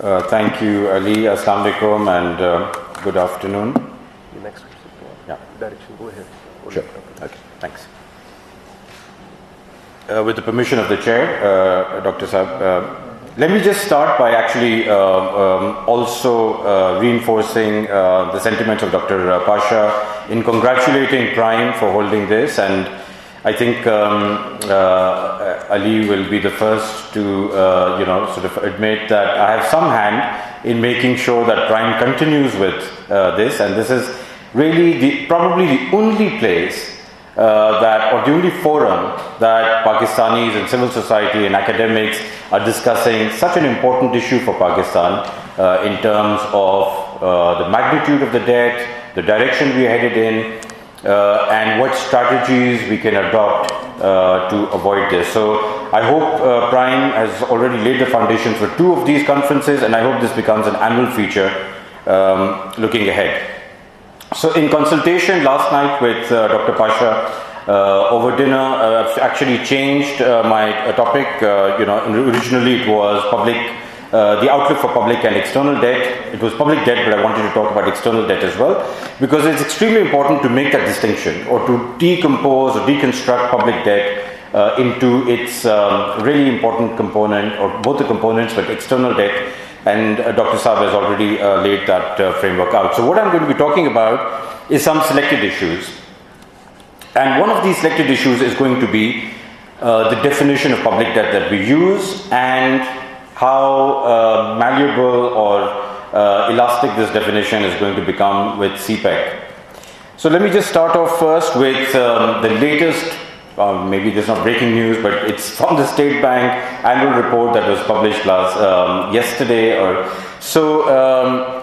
Thank you, Ali. Assalamu alaikum and good afternoon. The next direction, go ahead. Sure. Okay, thanks. With the permission of the chair, Dr. Saab, let me just start by actually also reinforcing the sentiments of Dr. Pasha in congratulating Prime for holding this, and I think Ali will be the first to sort of admit that I have some hand in making sure that Prime continues with this, and this is really probably the only place or the only forum that Pakistanis and civil society and academics are discussing such an important issue for Pakistan in terms of the magnitude of the debt, the direction we are headed in, and what strategies we can adopt to avoid this. So I hope Prime has already laid the foundations for 2 of these conferences, and I hope this becomes an annual feature looking ahead. So in consultation last night with Dr. Pasha over dinner, I've actually changed my topic. Originally it was the outlook for public and external debt. It was public debt, but I wanted to talk about external debt as well, because it's extremely important to make that distinction, or to decompose or deconstruct public debt into its really important component, or both the components, but external debt. And Dr. Saab has already laid that framework out. So what I'm going to be talking about is some selected issues. And one of these selected issues is going to be the definition of public debt that we use, and how malleable or elastic this definition is going to become with CPEC. So let me just start off first with the latest, maybe this is not breaking news, but it's from the State Bank annual report that was published yesterday. So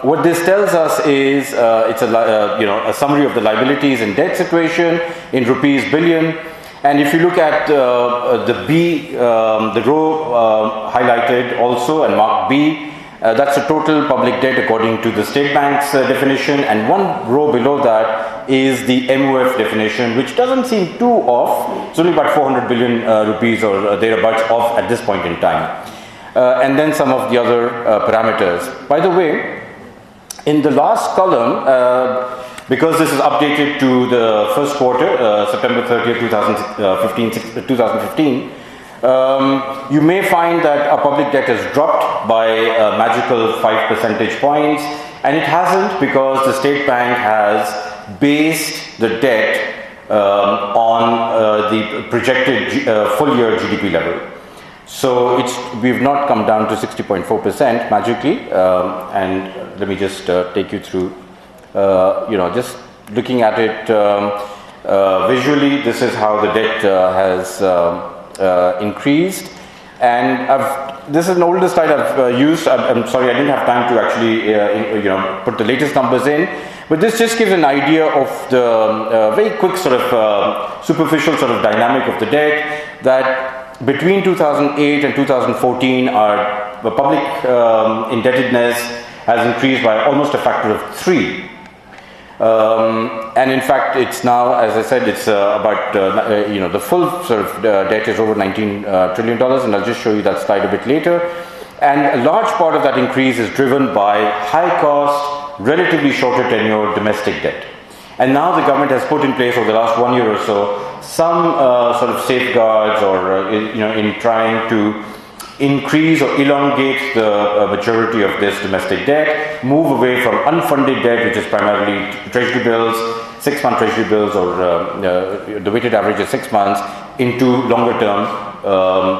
what this tells us is it's a summary of the liabilities and debt situation in rupees billion. And if you look at the B, the row highlighted also and marked B, that's the total public debt according to the State Bank's definition, and one row below that is the MOF definition, which doesn't seem too off. It's only about 400 billion rupees or thereabouts off at this point in time. And then some of the other parameters. By the way, in the last column, because this is updated to the first quarter, September 30th, 2015, you may find that our public debt has dropped by a magical 5 percentage points, and it hasn't, because the State Bank has based the debt on the projected full year GDP level. So we've not come down to 60.4% magically, and let me just take you through. Just looking at it visually, this is how the debt has increased. And this is an older slide I've used. I'm sorry, I didn't have time to actually put the latest numbers in. But this just gives an idea of the very quick sort of superficial sort of dynamic of the debt, that between 2008 and 2014, our public indebtedness has increased by almost a factor of 3. And in fact, it's now, as I said, it's about, the full sort of debt is over $19 trillion, and I'll just show you that slide a bit later. And a large part of that increase is driven by high cost, relatively shorter tenure domestic debt. And now the government has put in place over the last 1 year or so some sort of safeguards, or in trying to increase or elongate the maturity of this domestic debt, move away from unfunded debt, which is primarily treasury bills, 6-month treasury bills, or the weighted average is 6 months, into longer term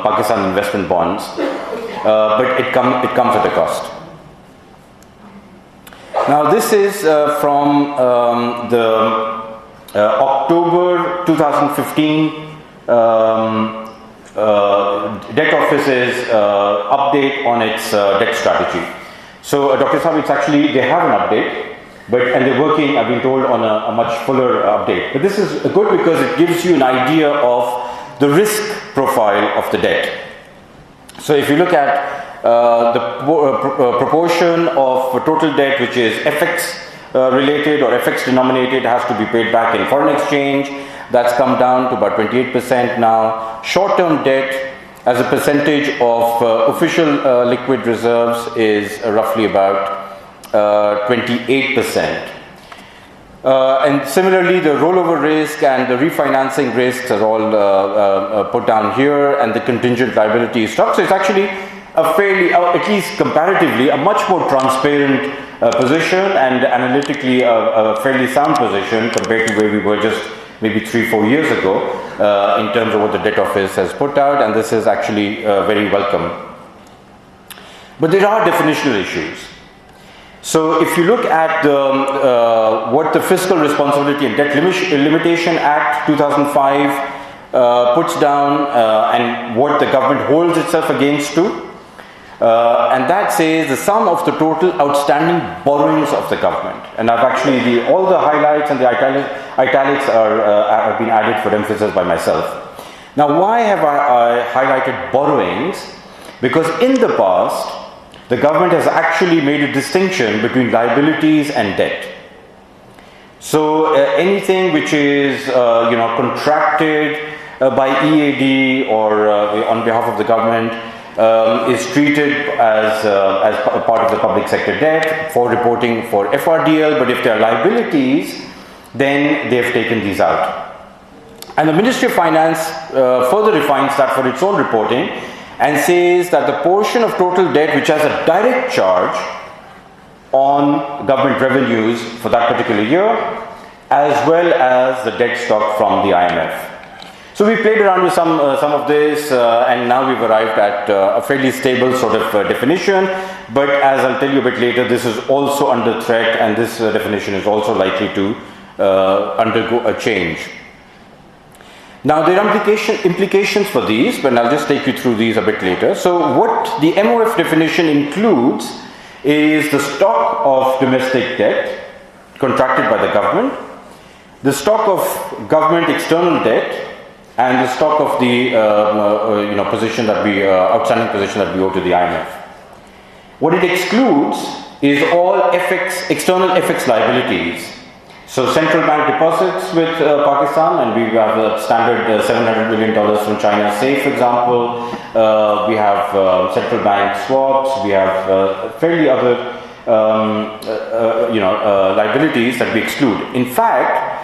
Pakistan investment bonds. But it comes at a cost. Now this is from the October 2015 Debt Office's update on its debt strategy. So Dr. Saab, it's actually, they have an update, and they're working, I've been told, on a much fuller update. But this is good because it gives you an idea of the risk profile of the debt. So if you look at the proportion of total debt which is FX related or FX denominated, has to be paid back in foreign exchange. That's come down to about 28% now. Short-term debt as a percentage of official liquid reserves is roughly about 28%. And similarly, the rollover risk and the refinancing risks are all put down here, and the contingent liability stock. So it's actually a fairly, at least comparatively, a much more transparent position, and analytically a fairly sound position compared to where we were just maybe 3-4 years ago in terms of what the debt office has put out, and this is actually very welcome. But there are definitional issues. So if you look at what the Fiscal Responsibility and Debt Limitation Act 2005 puts down and what the government holds itself against to, and that says the sum of the total outstanding borrowings of the government. And I've actually, all the highlights and the italics have been added for emphasis by myself. Now, why have I highlighted borrowings? Because in the past, the government has actually made a distinction between liabilities and debt. So anything which is contracted by EAD or on behalf of the government is treated as part of the public sector debt for reporting for FRDL, but if there are liabilities, then they have taken these out. And the Ministry of Finance further refines that for its own reporting, and says that the portion of total debt which has a direct charge on government revenues for that particular year, as well as the debt stock from the IMF. So we played around with some of this, and now we've arrived at a fairly stable sort of definition, but as I'll tell you a bit later, this is also under threat, and this definition is also likely to undergo a change. Now, there are implications for these, but I'll just take you through these a bit later. So what the MOF definition includes is the stock of domestic debt contracted by the government, the stock of government external debt, and the stock of the position that we outstanding position that we owe to the IMF. What it excludes is all external FX liabilities. So central bank deposits with Pakistan, and we have a standard $700 million from China safe, for example. We have central bank swaps. We have fairly other liabilities that we exclude. In fact,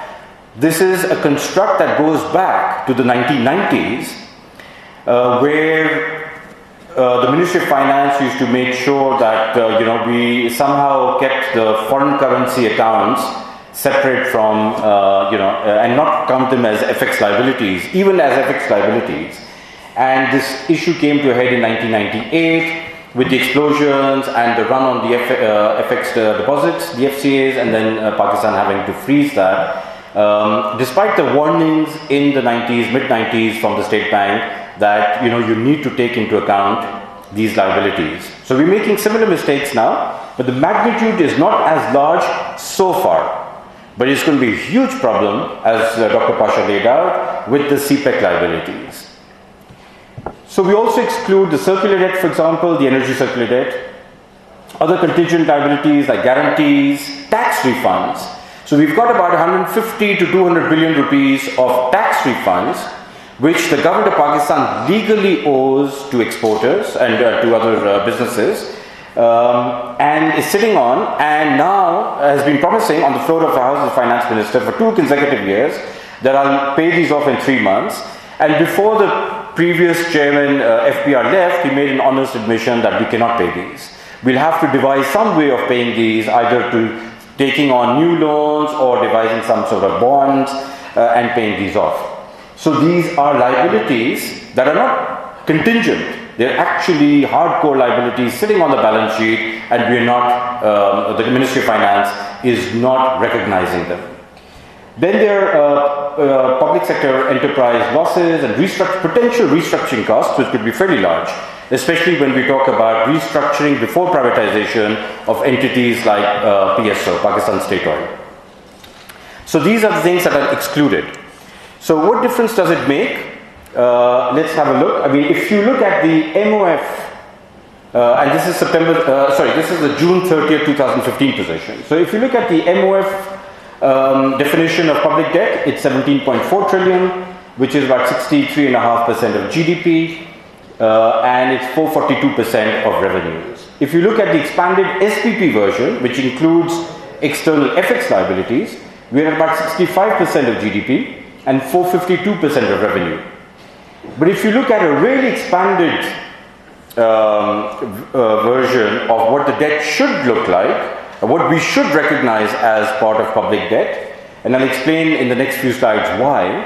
this is a construct that goes back to the 1990s, where the Ministry of Finance used to make sure that we somehow kept the foreign currency accounts separate from, and not count them as FX liabilities, even as FX liabilities. And this issue came to a head in 1998 with the explosions and the run on the FX deposits, the FCAs, and then Pakistan having to freeze that. Despite the warnings in the mid-90s from the State Bank that, you need to take into account these liabilities. So we're making similar mistakes now, but the magnitude is not as large so far. But it's going to be a huge problem, as Dr. Pasha laid out, with the CPEC liabilities. So we also exclude the circular debt, for example, the energy circular debt, other contingent liabilities like guarantees, tax refunds. So we've got about 150 to 200 billion rupees of tax refunds, which the government of Pakistan legally owes to exporters and to other businesses. And is sitting on, and now has been promising on the floor of the House of the Finance Minister for 2 consecutive years that I'll pay these off in 3 months. And before the previous chairman, FBR, left, he made an honest admission that we cannot pay these. We'll have to devise some way of paying these, either to taking on new loans or devising some sort of bonds and paying these off. So these are liabilities that are not contingent. They're actually hardcore liabilities sitting on the balance sheet, and we're not, the Ministry of Finance is not recognizing them. Then there are public sector enterprise losses and potential restructuring costs, which could be fairly large, especially when we talk about restructuring before privatization of entities like PSO, Pakistan State Oil. So these are the things that are excluded. So what difference does it make? Let's have a look. I mean, if you look at the MOF, and this is this is the June 30th, 2015 position. So if you look at the MOF definition of public debt, it's 17.4 trillion, which is about 63.5% of GDP. and it's 442% of revenues. If you look at the expanded SPP version, which includes external FX liabilities, we're at about 65% of GDP and 452% of revenue. But if you look at a really expanded version of what the debt should look like, what we should recognize as part of public debt, and I'll explain in the next few slides why,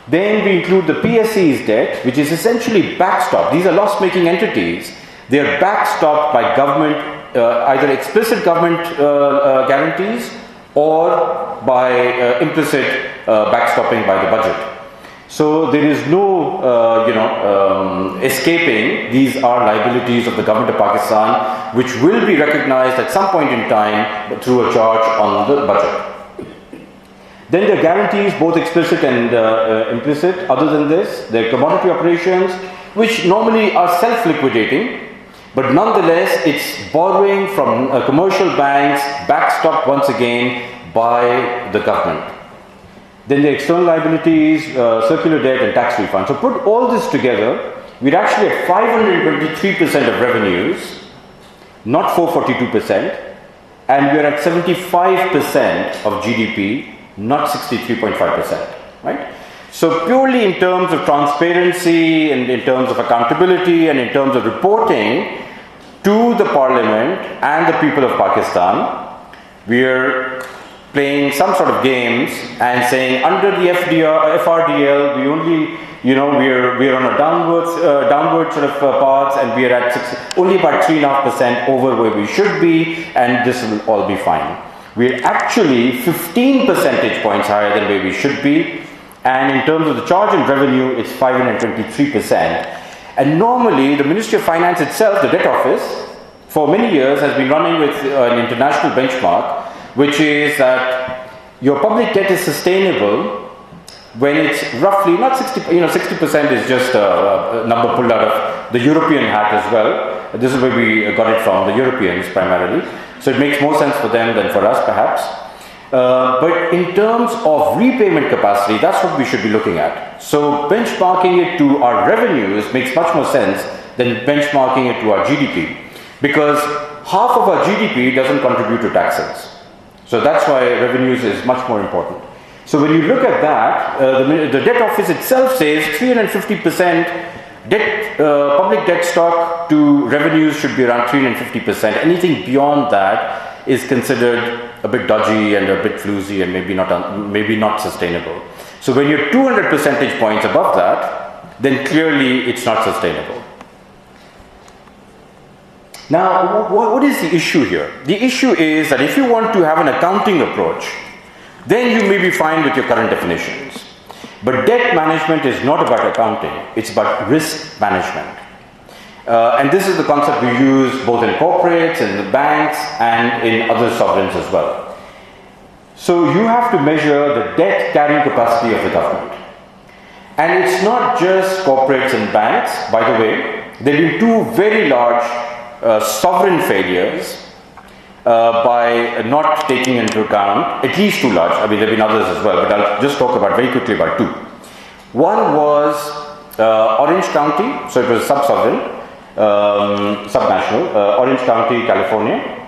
then we include the PSE's debt, which is essentially backstopped. These are loss-making entities. They are backstopped by government, either explicit government guarantees or by implicit backstopping by the budget. So there is no, escaping. These are liabilities of the government of Pakistan, which will be recognized at some point in time through a charge on the budget. Then there are guarantees, both explicit and implicit. Other than this, there are commodity operations, which normally are self-liquidating, but nonetheless, it's borrowing from commercial banks, backstopped once again by the government. Then the external liabilities, circular debt and tax refunds. So put all this together, we're actually at 523% of revenues, not 442%, and we're at 75% of GDP, not 63.5%, right? So purely in terms of transparency and in terms of accountability and in terms of reporting to the parliament and the people of Pakistan, we're playing some sort of games and saying under the FRDL, we only, we're on a downward sort of path, and we're at only about 3.5% over where we should be, and this will all be fine. We're actually 15 percentage points higher than where we should be, and in terms of the charge and revenue, it's 523%. And normally, the Ministry of Finance itself, the debt office, for many years has been running with an international benchmark, which is that your public debt is sustainable when it's roughly not 60%, 60% is just a number pulled out of the European hat as well. This is where we got it from, the Europeans primarily. So it makes more sense for them than for us perhaps. But in terms of repayment capacity, that's what we should be looking at. So benchmarking it to our revenues makes much more sense than benchmarking it to our GDP, because half of our GDP doesn't contribute to taxes. So that's why revenues is much more important. So when you look at that, the debt office itself says 350% debt, public debt stock to revenues should be around 350%. Anything beyond that is considered a bit dodgy and a bit floozy and maybe not sustainable. So when you're 200 percentage points above that, then clearly it's not sustainable. Now, what is the issue here? The issue is that if you want to have an accounting approach, then you may be fine with your current definitions. But debt management is not about accounting, it's about risk management. And this is the concept we use both in corporates, in the banks, and in other sovereigns as well. So you have to measure the debt carrying capacity of the government. And it's not just corporates and banks, by the way. There have been two very large sovereign failures by not taking into account, at least two large, I mean there have been others as well, but I'll just talk about very quickly about two. One was Orange County, so it was sub-sovereign, subnational, Orange County, California.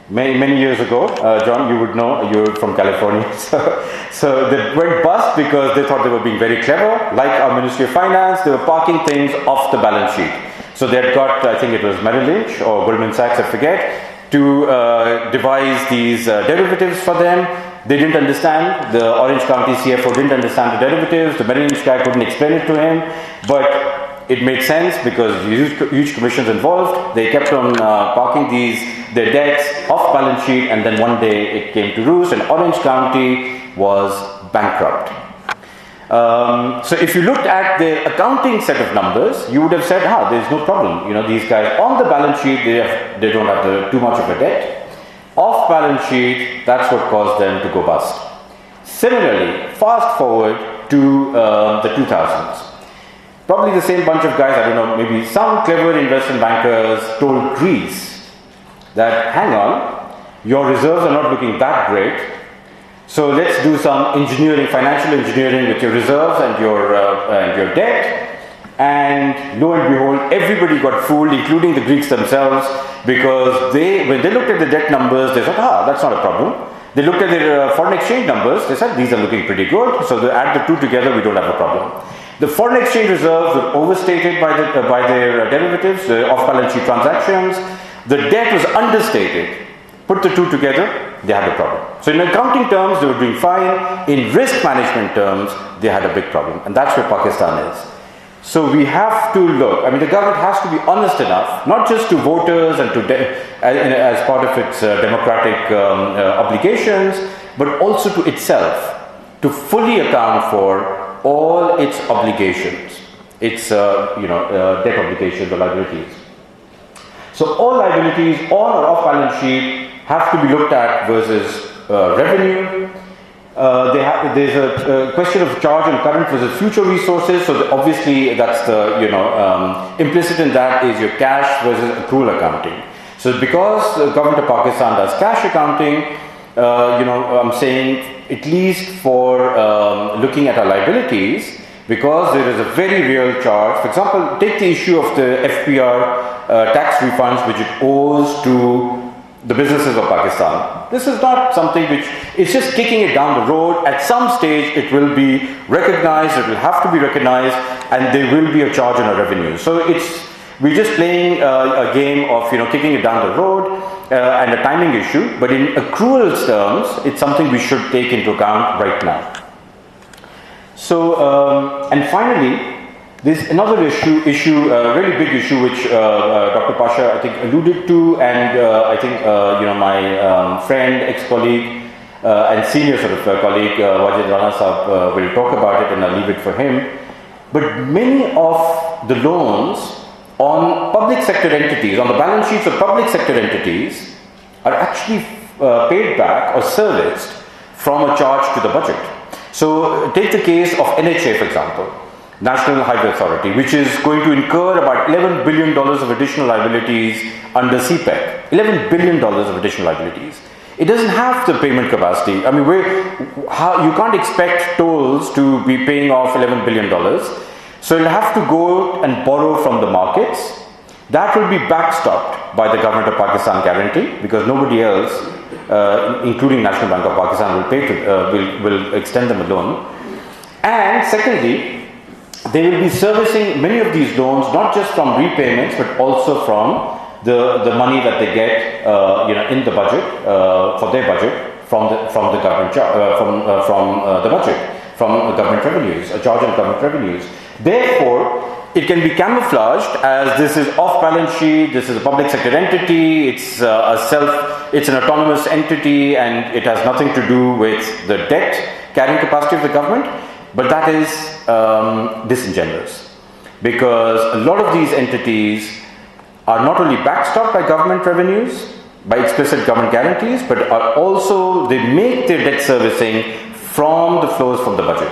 Many years ago, John, you would know, you're from California, so they went bust because they thought they were being very clever. Like our Ministry of Finance, they were parking things off the balance sheet. So they had got, I think it was Merrill Lynch or Goldman Sachs, I forget, to devise these derivatives for them. They didn't understand, the Orange County CFO didn't understand the derivatives, the Merrill Lynch guy couldn't explain it to him, but it made sense because huge commissions involved. They kept on parking their debts off balance sheet, and then one day it came to roost and Orange County was bankrupt. So if you looked at the accounting set of numbers, you would have said, there's no problem. These guys on the balance sheet, they don't have too much of a debt. Off balance sheet, that's what caused them to go bust. Similarly, fast forward to the 2000s. Probably the same bunch of guys, I don't know, maybe some clever investment bankers told Greece that, hang on, your reserves are not looking that great. So let's do some engineering, financial engineering with your reserves and your debt, And lo and behold, everybody got fooled, including the Greeks themselves, because when they looked at the debt numbers, they said, that's not a problem. They looked at their foreign exchange numbers, they said, these are looking pretty good, so they add the two together, we don't have a problem. The foreign exchange reserves were overstated by their derivatives, the off-balance sheet transactions. The debt was understated. Put the two together, they had a problem. So in accounting terms, they were doing fine. In risk management terms, they had a big problem. And that's where Pakistan is. So we have to look, the government has to be honest enough, not just to voters and as part of its democratic obligations, but also to itself, to fully account for all its obligations, its debt obligations or liabilities. So all liabilities on or off balance sheet have to be looked at versus revenue. There's a question of charge and current versus future resources. So obviously that's the implicit in that is your cash versus accrual accounting. So because the government of Pakistan does cash accounting, I'm saying at least for looking at our liabilities, because there is a very real charge. For example, take the issue of the FPR tax refunds which it owes to the businesses of Pakistan. This is not something which is just kicking it down the road. At some stage it will be recognized, it will have to be recognized, and there will be a charge on our revenue. So we're just playing a game of kicking it down the road and a timing issue, but in accruals terms, it's something we should take into account right now. So, and finally, there's another issue, really big issue, which Dr. Pasha, I think, alluded to, and I think, my friend, ex-colleague, and senior sort of colleague, Wajid Rana Sahab, will talk about it, and I'll leave it for him. But many of the loans on public sector entities, on the balance sheets of public sector entities, are actually paid back or serviced from a charge to the budget. So take the case of NHA, for example, National Highway Authority, which is going to incur about $11 billion of additional liabilities under CPEC. $11 billion of additional liabilities. It doesn't have the payment capacity. You can't expect tolls to be paying off $11 billion. So it'll have to go and borrow from the markets. That will be backstopped by the government of Pakistan guarantee, because nobody else, including National Bank of Pakistan, will extend them a loan. And secondly, they will be servicing many of these loans not just from repayments, but also from the money that they get, in the budget for their budget from the government from the budget, from government revenues, a charge on government revenues. Therefore, it can be camouflaged as this is off-balance sheet, this is a public sector entity, it's an autonomous entity, and it has nothing to do with the debt carrying capacity of the government. But that is disingenuous, because a lot of these entities are not only backstopped by government revenues, by explicit government guarantees, but are also, they make their debt servicing from the flows from the budget.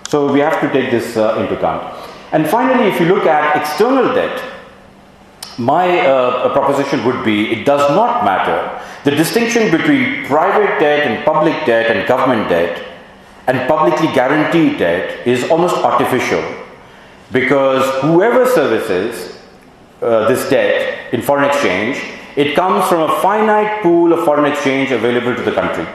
So we have to take this into account. And finally, if you look at external debt, my proposition would be it does not matter. The distinction between private debt and public debt and government debt and publicly guaranteed debt is almost artificial, because whoever services this debt in foreign exchange, it comes from a finite pool of foreign exchange available to the country.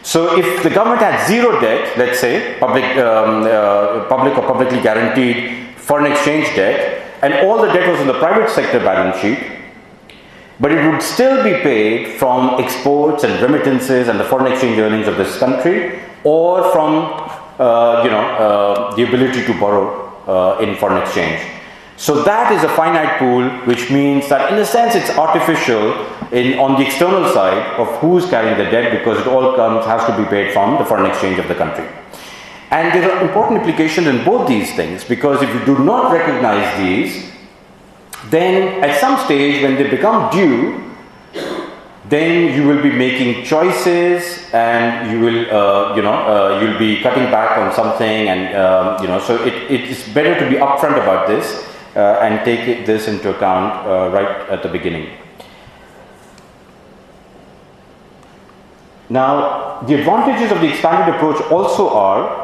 So if the government had zero debt, let's say public or publicly guaranteed foreign exchange debt, and all the debt was in the private sector balance sheet, but it would still be paid from exports and remittances and the foreign exchange earnings of this country, or from the ability to borrow in foreign exchange. So that is a finite pool, which means that in a sense it's artificial on the external side of who's carrying the debt, because it all has to be paid from the foreign exchange of the country. And there are important implications in both these things, because if you do not recognize these, then at some stage when they become due, then you will be making choices, and you will, you'll be cutting back on something, and so it is better to be upfront about this and take this into account right at the beginning. Now, the advantages of the expanded approach also are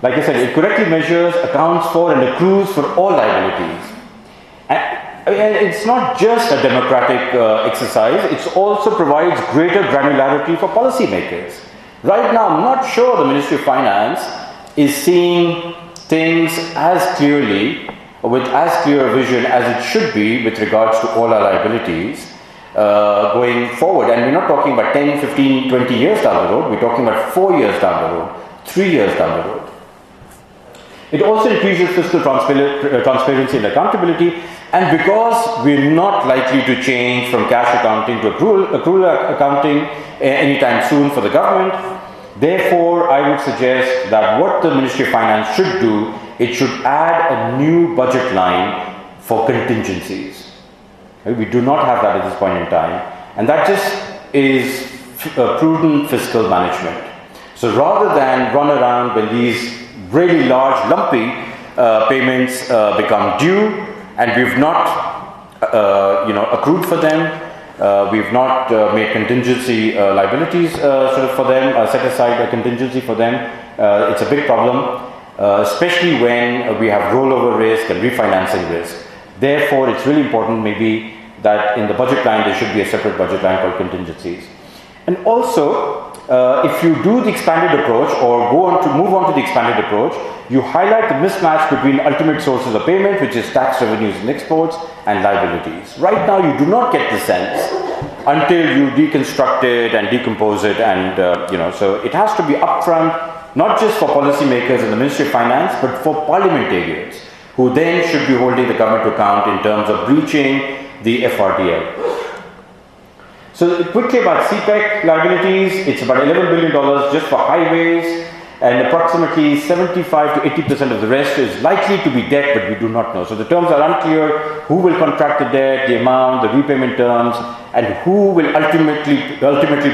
Like I said, it correctly measures, accounts for, and accrues for all liabilities. And it's not just a democratic exercise, it also provides greater granularity for policymakers. Right now, I'm not sure the Ministry of Finance is seeing things as clearly, with as clear a vision as it should be with regards to all our liabilities going forward. And we're not talking about 10, 15, 20 years down the road, we're talking about 4 years down the road, 3 years down the road. It also increases fiscal transparency and accountability, and because we're not likely to change from cash accounting to accrual accounting anytime soon for the government, therefore I would suggest that what the Ministry of Finance should do, it should add a new budget line for contingencies. We do not have that at this point in time, and that just is prudent fiscal management. So rather than run around when these really large lumpy payments become due and we've not accrued for them, we've not made contingency liabilities for them, set aside a contingency for them, it's a big problem, especially when we have rollover risk and refinancing risk. Therefore, it's really important maybe that in the budget line there should be a separate budget line called contingencies. And also, if you do the expanded approach or move on to the expanded approach, you highlight the mismatch between ultimate sources of payment, which is tax revenues and exports, and liabilities. Right now, you do not get the sense until you deconstruct it and decompose it, and so it has to be upfront, not just for policymakers in the Ministry of Finance, but for parliamentarians, who then should be holding the government to account in terms of breaching the FRDL. So quickly about CPEC liabilities, it's about $11 billion just for highways, and approximately 75 to 80% of the rest is likely to be debt, but we do not know. So the terms are unclear: who will contract the debt, the amount, the repayment terms, and who will ultimately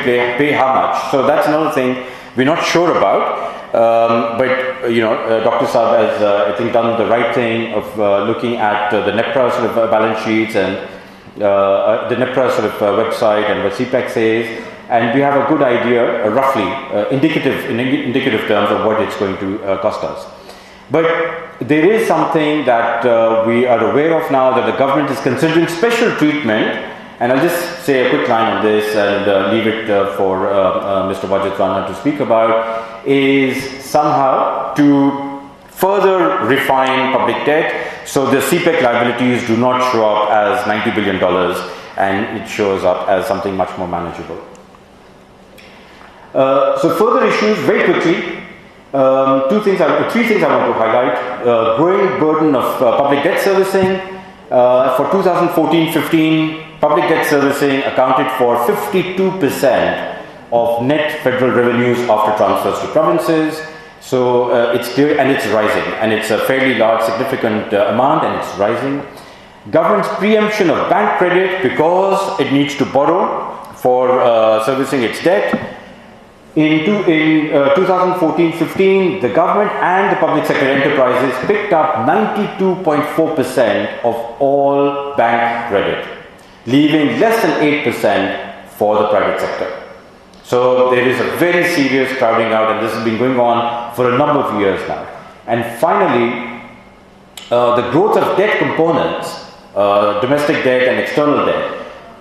pay how much. So that's another thing we're not sure about. Dr. Saab has, I think, done the right thing of looking at the NEPRA sort of balance sheets and the NEPRA sort of website and what CPEC says, and we have a good idea, roughly, indicative terms of what it's going to cost us. But there is something that we are aware of now, that the government is considering special treatment, and I'll just say a quick line on this and leave it for Mr. Wajid Rana to speak about, is somehow to further refine public debt so the CPEC liabilities do not show up as $90 billion and it shows up as something much more manageable. So further issues, very quickly, three things I want to highlight. Growing burden of public debt servicing. For 2014-15, public debt servicing accounted for 52% of net federal revenues after transfers to provinces. So it's clear, and it's rising, and it's a fairly large, significant amount, and it's rising. Government's preemption of bank credit because it needs to borrow for servicing its debt. In 2014-15, the government and the public sector enterprises picked up 92.4% of all bank credit, leaving less than 8% for the private sector. So there is a very serious crowding out, and this has been going on for a number of years now. And finally, the growth of debt components, domestic debt and external debt,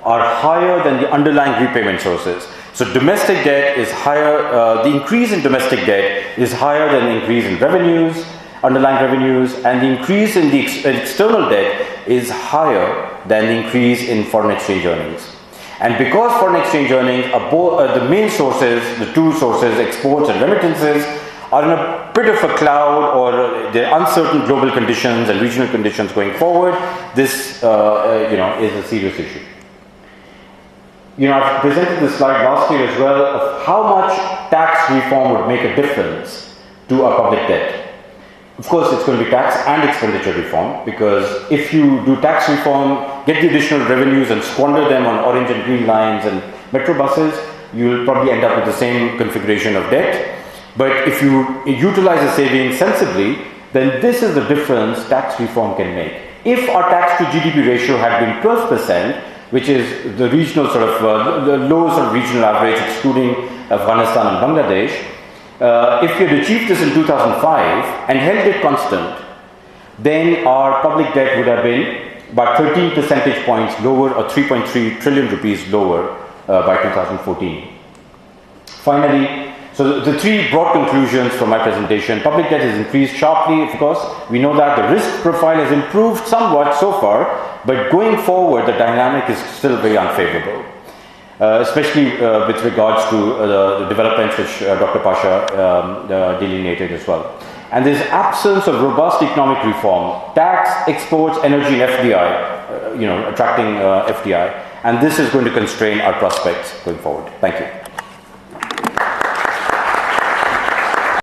are higher than the underlying repayment sources. So domestic debt is higher, the increase in domestic debt is higher than the increase in revenues, underlying revenues, and the increase in the external debt is higher than the increase in foreign exchange earnings. And because foreign exchange earnings are the main sources, the two sources, exports and remittances, are in a bit of a cloud, or the uncertain global conditions and regional conditions going forward, this is a serious issue. I've presented this slide last year as well of how much tax reform would make a difference to our public debt. Of course, it's going to be tax and expenditure reform, because if you do tax reform, get the additional revenues and squander them on orange and green lines and metro buses, you'll probably end up with the same configuration of debt. But if you utilize the savings sensibly, then this is the difference tax reform can make. If our tax to GDP ratio had been 12%, which is the regional the low regional average excluding Afghanistan and Bangladesh, If we had achieved this in 2005 and held it constant, then our public debt would have been about 13 percentage points lower, or 3.3 trillion rupees lower by 2014. Finally, so the three broad conclusions from my presentation: public debt has increased sharply, of course. We know that the risk profile has improved somewhat so far, but going forward, the dynamic is still very unfavorable, especially with regards to the developments which Dr. Pasha delineated as well. And this absence of robust economic reform, tax, exports, energy, and FDI, attracting FDI, and this is going to constrain our prospects going forward. Thank you.